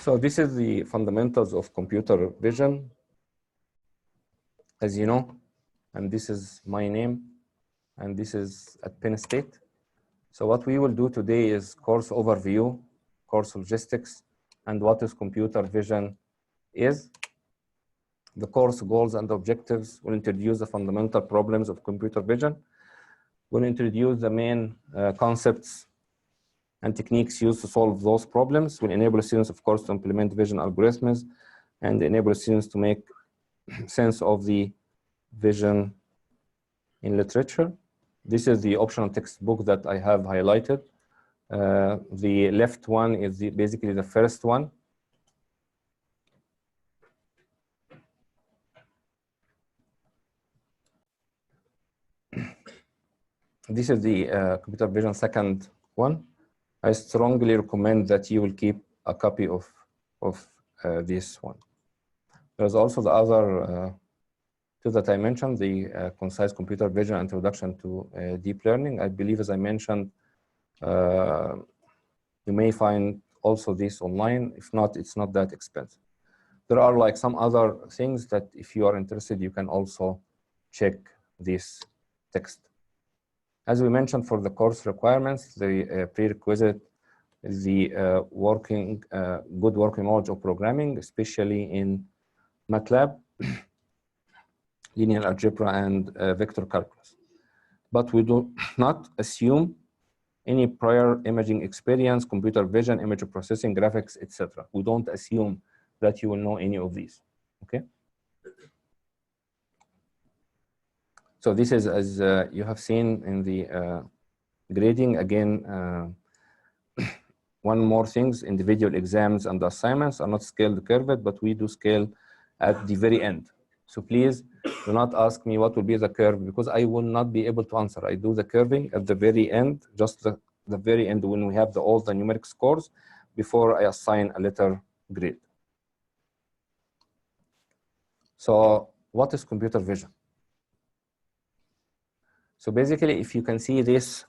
So this is the fundamentals of computer vision, as you know, and this is my name, and this is at Penn State. So what we will do today is course overview, course logistics, and what is computer vision is. The course goals and objectives will introduce the fundamental problems of computer vision. We'll introduce the main concepts and techniques used to solve those problems. Will enable students, of course, to implement vision algorithms and enable students to make sense of the vision in literature. This is the optional textbook that I have highlighted. The left one is basically the first one. This is the computer vision second one. I strongly recommend that you will keep a copy of this one. There's also the other two that I mentioned, the concise computer vision introduction to deep learning. I believe, as I mentioned, you may find also this online. If not, it's not that expensive. There are like some other things that if you are interested, you can also check this text. As we mentioned for the course requirements, the prerequisite is the good working knowledge of programming, especially in MATLAB, linear algebra, and vector calculus. But we do not assume any prior imaging experience, computer vision, image processing, graphics, etc. We don't assume that you will know any of these, okay? So this is, as you have seen in the grading, again, one more things, individual exams and assignments are not scaled curved, but we do scale at the very end. So please do not ask me what will be the curve, because I will not be able to answer. I do the curving at the very end, just the very end when we have all the numeric scores before I assign a letter grade. So what is computer vision? So basically, if you can see this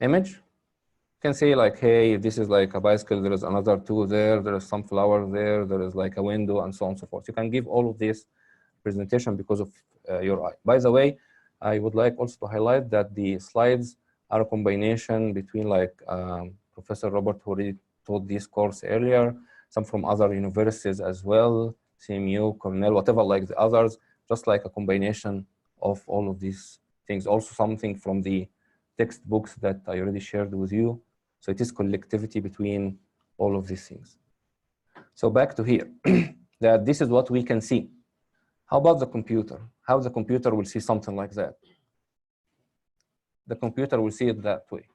image, you can say like, hey, this is like a bicycle, there is another two there, there is some flower there, there is like a window, and so on and so forth. You can give all of this presentation because of your eye. By the way, I would like also to highlight that the slides are a combination between like Professor Robert, who already taught this course earlier, some from other universities as well, CMU, Cornell, whatever, like the others, just like a combination of all of these things. Also something from the textbooks that I already shared with you. So it is collectivity between all of these things. So back to here, that this is what we can see. How about the computer? How the computer will see something like that? The computer will see it that way.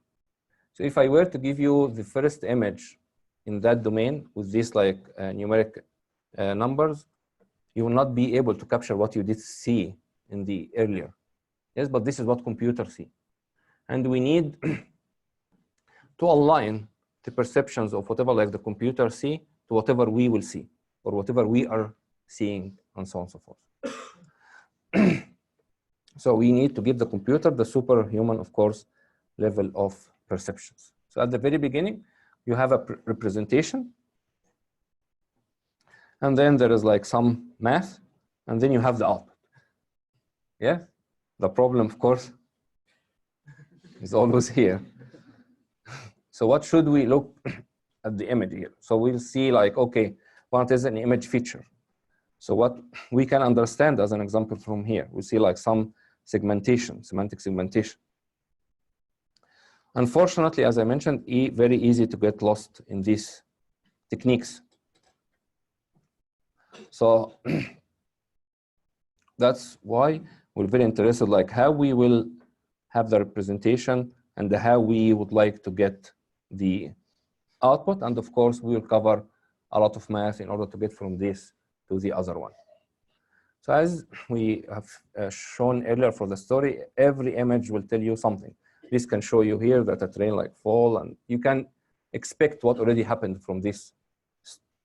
So if I were to give you the first image in that domain with these like numeric numbers, you will not be able to capture what you did see in the earlier. Yes, but this is what computers see. And we need to align the perceptions of whatever like the computer see to whatever we will see or whatever we are seeing, and so on and so forth. So we need to give the computer the superhuman, of course, level of perceptions. So at the very beginning, you have a representation, and then there is like some math, and then you have the output. Yeah, the problem, of course, is always here. So what should we look at the image here? So we'll see like, okay, what is an image feature? So what we can understand as an example from here, we see like some segmentation, semantic segmentation. Unfortunately, as I mentioned, very easy to get lost in these techniques. So that's why we're very interested like how we will have the representation and how we would like to get the output. And of course, we will cover a lot of math in order to get from this to the other one. So as we have shown earlier for the story, every image will tell you something. This can show you here that a train like fall, and you can expect what already happened from this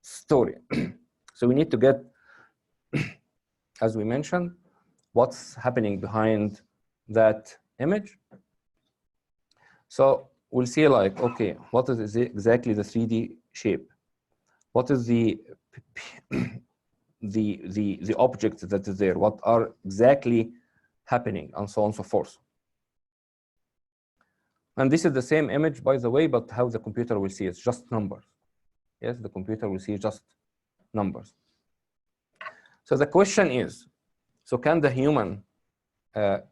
story. So we need to get, as we mentioned, what's happening behind that image. So we'll see like, okay, what is exactly the 3D shape? What is the object that is there? What are exactly happening, and so on and so forth. And this is the same image, by the way, but how the computer will see it, just numbers. Yes, the computer will see just numbers. So the question is, so can the human, can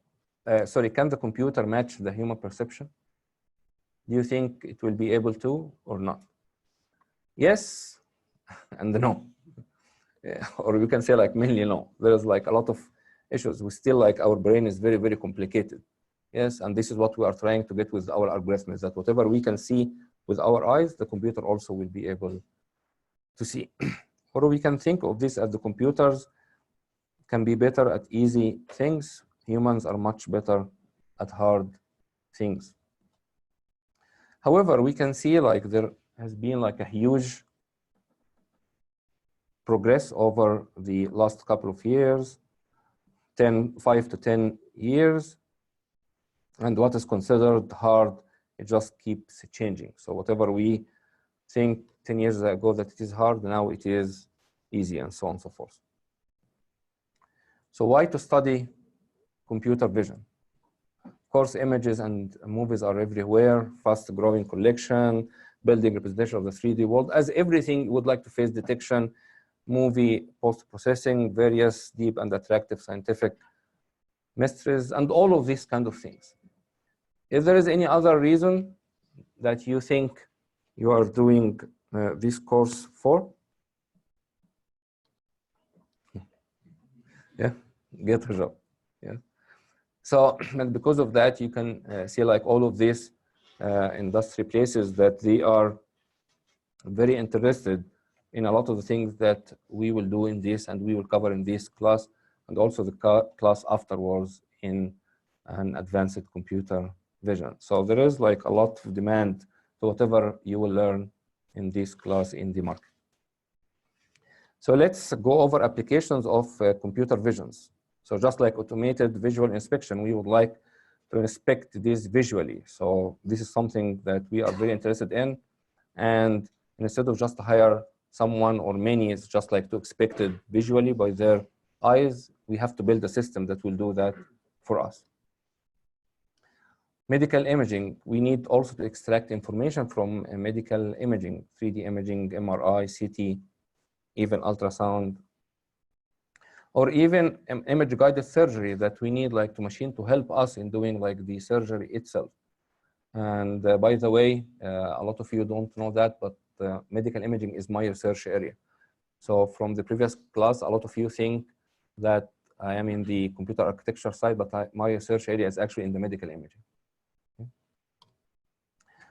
the computer match the human perception? Do you think it will be able to or not? Yes and no. Or you can say like mainly no. There's like a lot of issues. We still like our brain is very, very complicated. Yes, and this is what we are trying to get with our algorithms, that whatever we can see with our eyes, the computer also will be able to see. Or we can think of this as the computers can be better at easy things. Humans are much better at hard things. However, we can see like there has been like a huge progress over the last couple of years, 5 to 10 years. And what is considered hard, it just keeps changing. So whatever we think 10 years ago that it is hard, now it is easy, and so on and so forth. So why to study computer vision? Of course, images and movies are everywhere, fast growing collection, building representation of the 3D world. As everything would like to face detection, movie post-processing, various deep and attractive scientific mysteries, and all of these kind of things. If there is any other reason that you think you are doing this course for, yeah, get a job. Yeah. So, and because of that, you can see like all of these industry places that they are very interested in a lot of the things that we will do in this and we will cover in this class, and also the class afterwards in an advanced computer vision. So there is like a lot of demand to whatever you will learn in this class in the market. So let's go over applications of computer visions. So just like automated visual inspection, we would like to inspect this visually. So this is something that we are very interested in. And instead of just hire someone or many, it's just like to inspect it visually by their eyes, we have to build a system that will do that for us. Medical imaging, we need also to extract information from medical imaging, 3D imaging, MRI, CT, even ultrasound, or even image-guided surgery that we need like to machine to help us in doing like the surgery itself. And by the way, a lot of you don't know that, but medical imaging is my research area. So from the previous class, a lot of you think that I am in the computer architecture side, but my research area is actually in the medical imaging. Okay.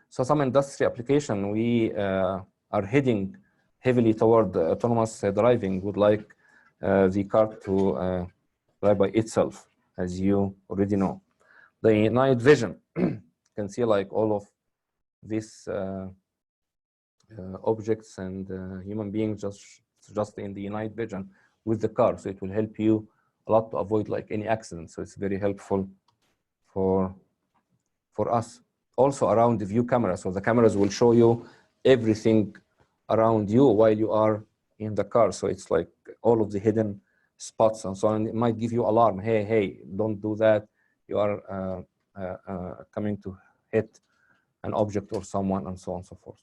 So some industry application, we are heading heavily toward autonomous driving, would like the car to drive by itself, as you already know. The night vision, you can see like all of these objects and human beings just in the night vision with the car. So it will help you a lot to avoid like any accidents. So it's very helpful for us. Also around the view camera. So the cameras will show you everything around you while you are in the car. So it's like all of the hidden spots and so on. It might give you alarm. Hey, hey, don't do that. You are coming to hit an object or someone, and so on and so forth.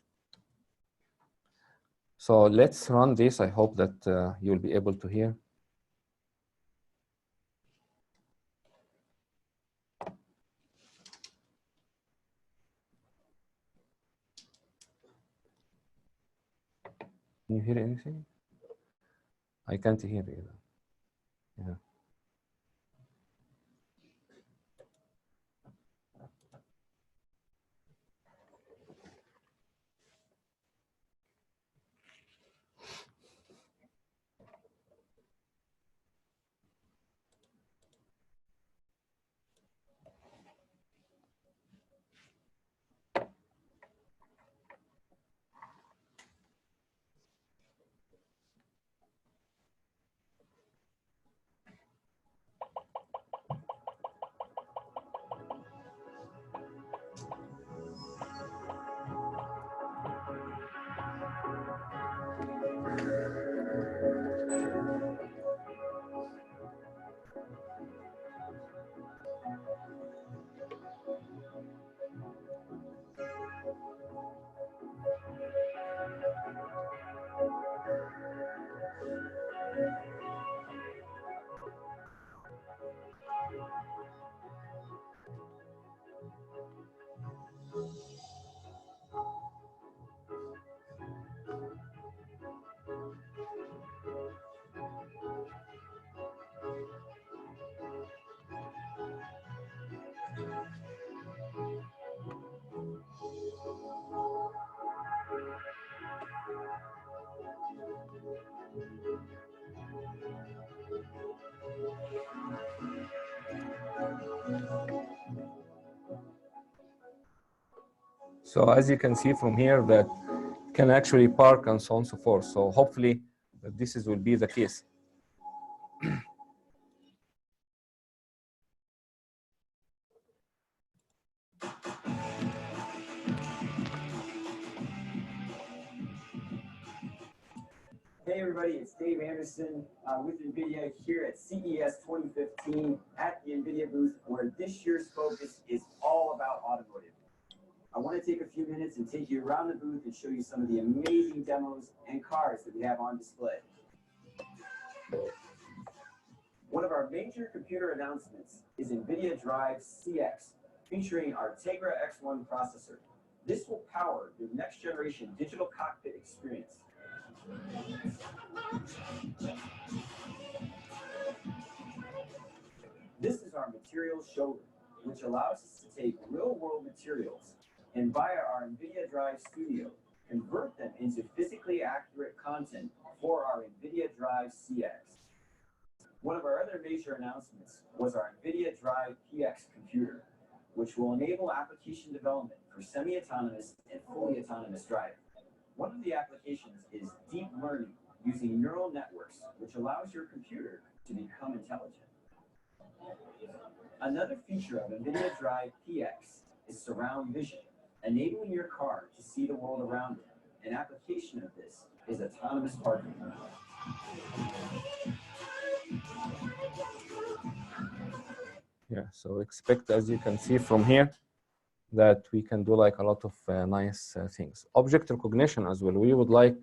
So let's run this. I hope that you'll be able to hear. Can you hear anything? I can't hear either. Yeah. So as you can see from here that can actually park and so on and so forth. So hopefully this will be the case. Hey everybody, it's Dave Anderson with NVIDIA here at CES 2015 at the NVIDIA booth, where this year's focus is all about automotive. I want to take a few minutes and take you around the booth and show you some of the amazing demos and cars that we have on display. One of our major computer announcements is NVIDIA Drive CX, featuring our Tegra X1 processor. This will power your next generation digital cockpit experience. This is our materials showroom, which allows us to take real-world materials and via our NVIDIA Drive Studio, convert them into physically accurate content for our NVIDIA Drive CX. One of our other major announcements was our NVIDIA Drive PX computer, which will enable application development for semi-autonomous and fully autonomous driving. One of the applications is deep learning using neural networks, which allows your computer to become intelligent. Another feature of NVIDIA Drive PX is surround vision, enabling your car to see the world around it. An application of this is autonomous parking. Yeah, so expect, as you can see from here, that we can do like a lot of nice things. Object recognition as well. We would like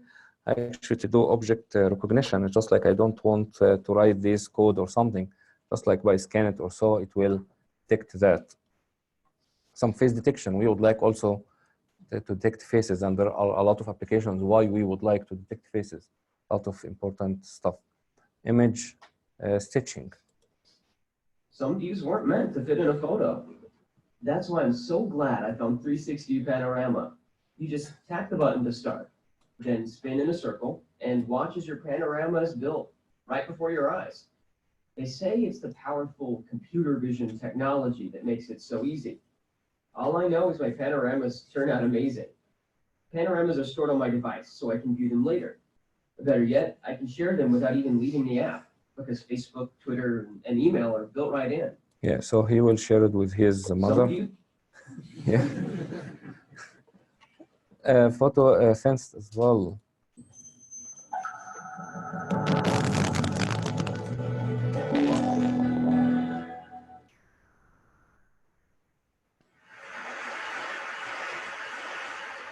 actually to do object recognition. It's just like I don't want to write this code or something. Just like by scan it or so, it will detect that. Some face detection. We would like also to detect faces, and there are a lot of applications why we would like to detect faces. A lot of important stuff. Image stitching. Some views weren't meant to fit in a photo. That's why I'm so glad I found 360 Panorama. You just tap the button to start, then spin in a circle, and watch as your panorama is built right before your eyes. They say it's the powerful computer vision technology that makes it so easy. All I know is my panoramas turn out amazing. Panoramas are stored on my device, so I can view them later. Better yet, I can share them without even leaving the app, because Facebook, Twitter, and email are built right in. Yeah, so he will share it with his mother. Yeah. Photo sense as well.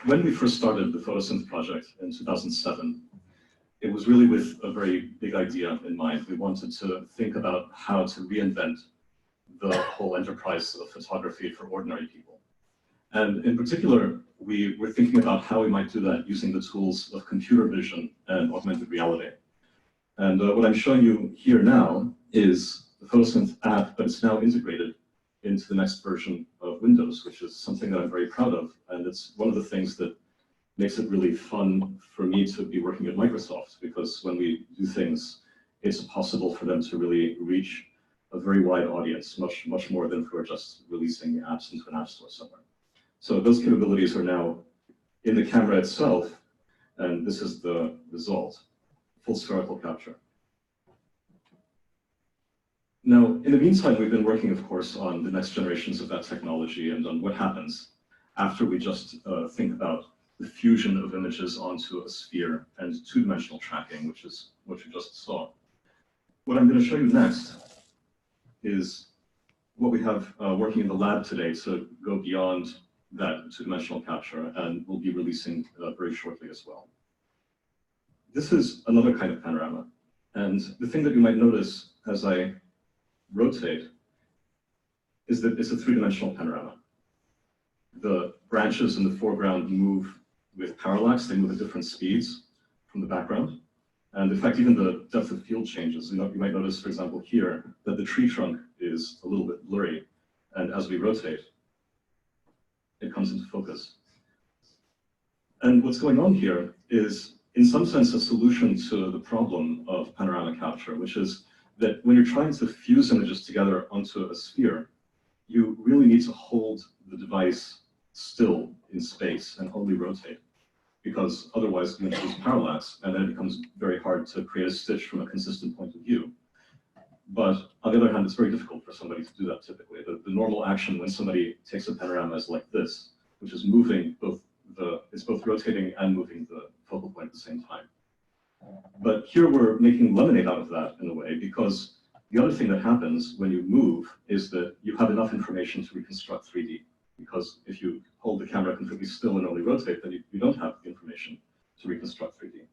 When we first started the photosynth project in 2007, it was really with a very big idea in mind. We wanted to think about how to reinvent the whole enterprise of photography for ordinary people. And in particular, we were thinking about how we might do that using the tools of computer vision and augmented reality. And what I'm showing you here now is the photosynth app, but it's now integrated into the next version of Windows, which is something that I'm very proud of. And it's one of the things that makes it really fun for me to be working at Microsoft, because when we do things, it's possible for them to really reach a very wide audience, much more than if we're just releasing apps into an app store somewhere. So those capabilities are now in the camera itself, and this is the result, full spherical capture. Now, in the meantime, we've been working, of course, on the next generations of that technology and on what happens after we just think about the fusion of images onto a sphere and two-dimensional tracking, which is what you just saw. What I'm going to show you next is what we have working in the lab today to go beyond that two-dimensional capture, and we'll be releasing very shortly as well. This is another kind of panorama. And the thing that you might notice as I rotate is that it's a three-dimensional panorama. The branches in the foreground move with parallax. They move at different speeds from the background. And in fact, even the depth of field changes. You might notice, for example, here, that the tree trunk is a little bit blurry. And as we rotate, it comes into focus. And what's going on here is, in some sense, a solution to the problem of panorama capture, which is that when you're trying to fuse images together onto a sphere, you really need to hold the device still in space and only rotate, because otherwise you introduce parallax, and then it becomes very hard to create a stitch from a consistent point of view. But on the other hand, it's very difficult for somebody to do that typically. The normal action when somebody takes a panorama is like this, which is moving it's both rotating and moving the focal point at the same time. But here we're making lemonade out of that in a way, because the other thing that happens when you move is that you have enough information to reconstruct 3D. Because if you hold the camera completely still and only rotate, then you don't have the information to reconstruct 3D.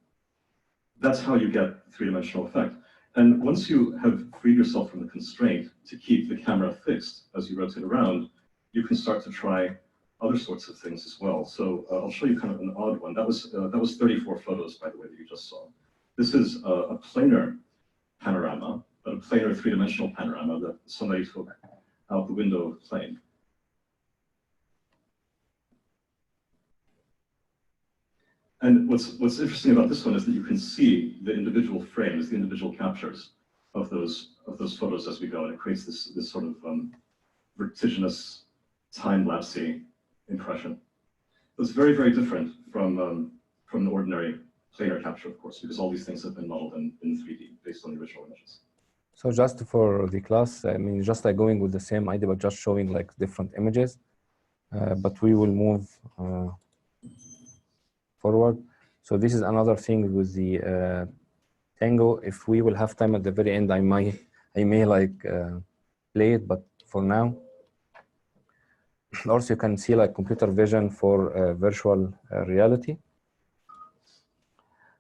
That's how you get the three-dimensional effect. And once you have freed yourself from the constraint to keep the camera fixed as you rotate around, you can start to try other sorts of things as well. So I'll show you kind of an odd one. That was 34 photos, by the way, that you just saw. This is a planar panorama, a planar three-dimensional panorama that somebody took out the window of the plane. And what's interesting about this one is that you can see the individual frames, the individual captures of those photos as we go, and it creates this sort of vertiginous, time-lapsey impression. It's very, very different from the ordinary planar capture, of course, because all these things have been modeled in 3D based on the original images. So just for the class, I mean, just like going with the same idea, but just showing like different images, but we will move forward. So this is another thing with the Tango. If we will have time at the very end, I may like play it, but for now, also you can see like computer vision for virtual reality.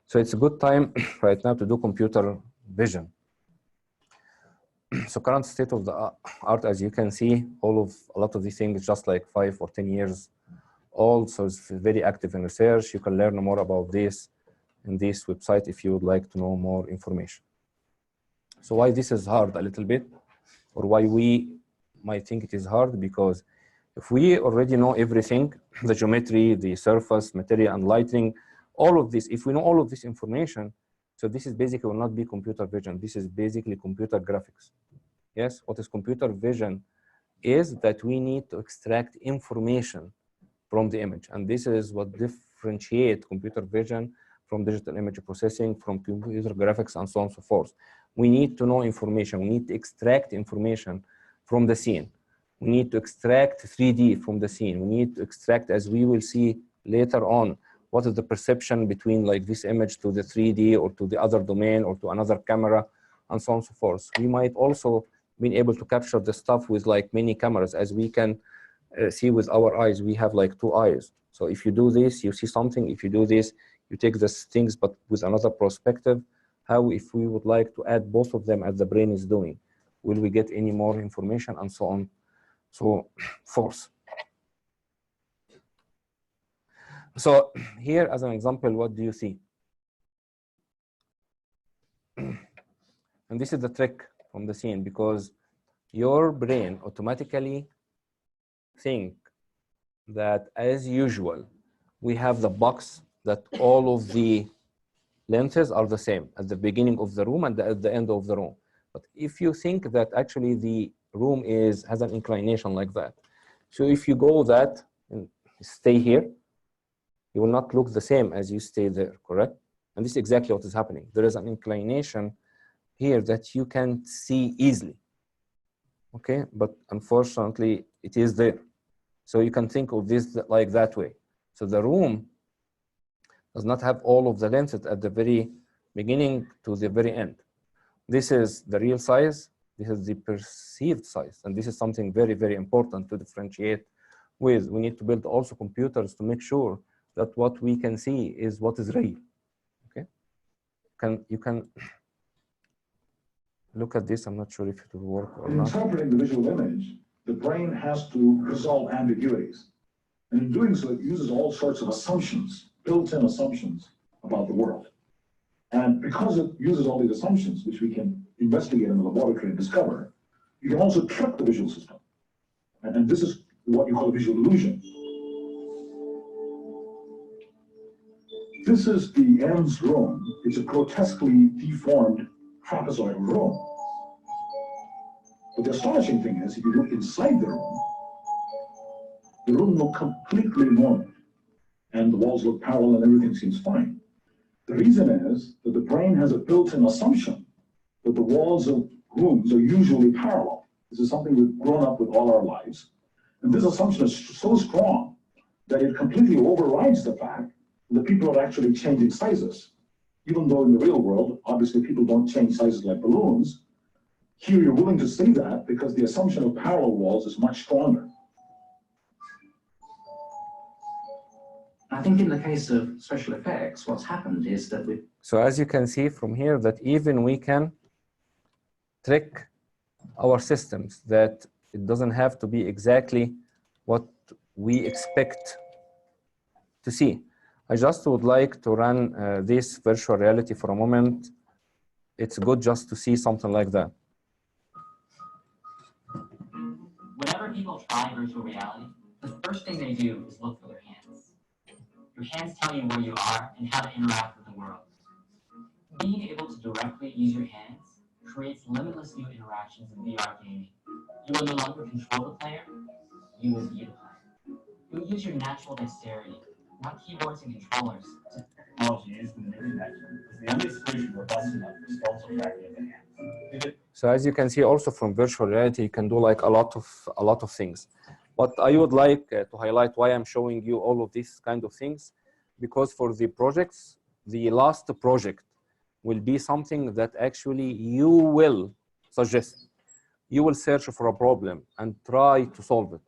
So it's a good time right now to do computer vision. So current state of the art, as you can see, a lot of these things just like 5 or 10 years old. So it's very active in research. You can learn more about this in this website if you would like to know more information. So why this is hard a little bit, or why we might think it is hard, because if we already know everything, the geometry, the surface, material, and lighting, all of this, if we know all of this information, so this is basically will not be computer vision. This is basically computer graphics. Yes, what is computer vision is that we need to extract information from the image. And this is what differentiates computer vision from digital image processing, from computer graphics, and so on and so forth. We need to know information. We need to extract information from the scene. We need to extract 3D from the scene. We need to extract, as we will see later on, what is the perception between like this image to the 3D or to the other domain or to another camera, and so on and so forth. We might also be able to capture the stuff with like many cameras, as we can see with our eyes. We have like 2 eyes. So if you do this, you see something. If you do this, you take these things, but with another perspective. How, if we would like to add both of them as the brain is doing, will we get any more information, and so on, so forth. So here, as an example, what do you see? And this is the trick from the scene, because your brain automatically think that, as usual, we have the box that all of the lenses are the same at the beginning of the room and at the end of the room. But if you think that actually the room has an inclination like that, so if you go that and stay here, you will not look the same as you stay there, correct? And this is exactly what is happening. There is an inclination here that you can see easily, okay? But unfortunately, it is there. So you can think of this like that way. So the room does not have all of the lenses at the very beginning to the very end. This is the real size. This is the perceived size. And this is something very, very important to differentiate with. We need to build also computers to make sure that what we can see is what is real, okay? You can look at this. I'm not sure if it will work or not. In interpreting the visual image, the brain has to resolve ambiguities. And in doing so, it uses all sorts of assumptions, built-in assumptions about the world. And because it uses all these assumptions, which we can investigate in the laboratory and discover, you can also trick the visual system. And this is what you call a visual illusion. This is the EMS room. It's a grotesquely deformed trapezoidal room. But the astonishing thing is, if you look inside the room, the room look completely normal, and the walls look parallel and everything seems fine. The reason is that the brain has a built-in assumption that the walls of rooms are usually parallel. This is something we've grown up with all our lives. And this assumption is so strong that it completely overrides the fact that people are actually changing sizes. Even though in the real world, obviously people don't change sizes like balloons, here you're willing to say that because the assumption of parallel walls is much stronger. I think in the case of special effects, what's happened is that we... So as you can see from here that even we can trick our systems that it doesn't have to be exactly what we expect to see. I just would like to run this virtual reality for a moment. It's good just to see something like that. Whenever people try virtual reality, the first thing they do is look for their hands. Your hands tell you where you are and how to interact with the world. Being able to directly use your hands creates limitless new interactions in VR gaming. You will no longer control the player, you will be the player. You'll use your natural dexterity, not keyboards and controllers. Technology is the new connection. Is the only solution robust enough for skeletal tracking of the hands. So as you can see also from virtual reality, you can do like a lot of things. But I would like to highlight why I'm showing you all of these kind of things, because for the projects, the last project will be something that actually you will suggest. You will search for a problem and try to solve it.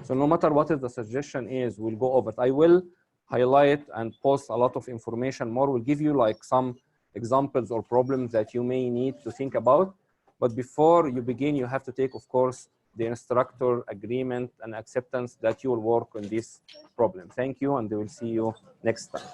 So no matter what the suggestion is, we'll go over it. I will highlight and post a lot of information more. We'll give you like some examples or problems that you may need to think about. But before you begin, you have to take, of course, the instructor agreement and acceptance that you will work on this problem. Thank you, and we will see you next time.